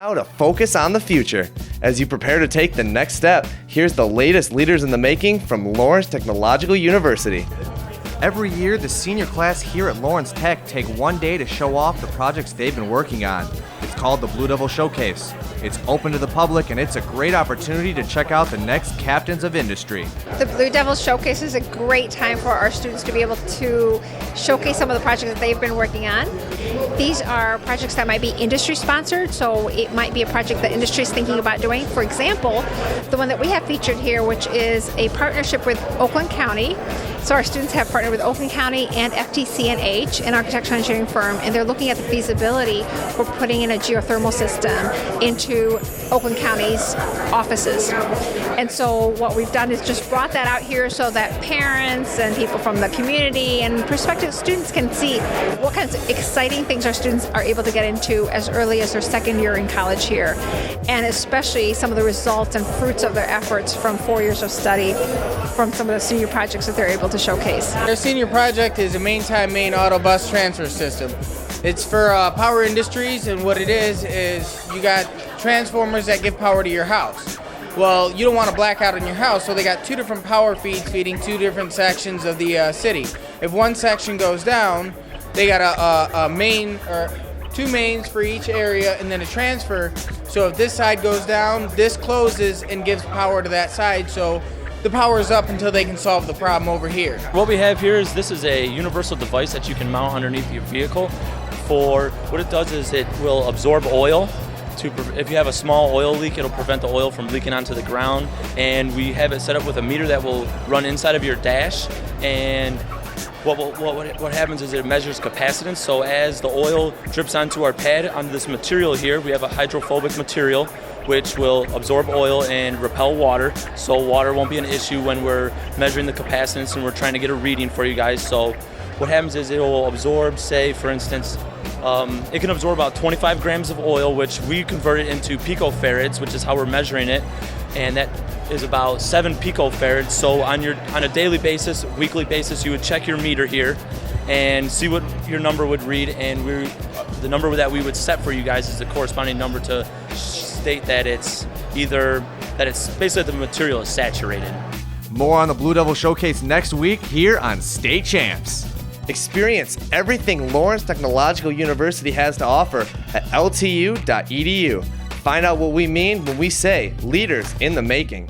Now to focus on the future. As you prepare to take the next step, here's the latest leaders in the making from Lawrence Technological University. Every year, the senior class here at Lawrence Tech take one day to show off the projects they've been working on. It's called the Blue Devil Showcase. It's open to the public, and it's a great opportunity to check out the next captains of industry. The Blue Devil Showcase is a great time for our students to be able to showcase some of the projects that they've been working on. These are projects that might be industry sponsored, so it might be a project that industry is thinking about doing. For example, the one that we have featured here, which is a partnership with Oakland County. So our students have partnered with Oakland County and FTC&H, an architectural engineering firm, and they're looking at the feasibility for putting in a geothermal system into Oakland County's offices. And so what we've done is just brought that out here so that parents and people from the community and prospective students can see what kinds of exciting things our students are able to get into as early as their second year in college here, and especially some of the results and fruits of their efforts from 4 years of study from some of the senior projects that they're able to showcase. Our senior project is a main auto bus transfer system. It's for power industries, and what it is you got transformers that give power to your house. Well, you don't want to black out in your house, so they got two different power feeds feeding two different sections of the city. If one section goes down, they got a main or two mains for each area, and then a transfer. So if this side goes down, this closes and gives power to that side. So the power is up until they can solve the problem over here. What we have here is this is a universal device that you can mount underneath your vehicle. For what it does is it will absorb oil. If you have a small oil leak, it'll prevent the oil from leaking onto the ground. And we have it set up with a meter that will run inside of your dash. And what happens is it measures capacitance. So as the oil drips onto our pad, onto this material here, we have a hydrophobic material which will absorb oil and repel water. So water won't be an issue when we're measuring the capacitance and we're trying to get a reading for you guys. So what happens is it will absorb, say, for instance, it can absorb about 25 grams of oil, which we convert it into picofarads, which is how we're measuring it, and that is about 7 picofarads. So on a daily basis, weekly basis, you would check your meter here and see what your number would read, and the number that we would set for you guys is the corresponding number to state that it's basically the material is saturated. More on the Blue Devil Showcase next week here on State Champs. Experience everything Lawrence Technological University has to offer at ltu.edu. Find out what we mean when we say leaders in the making.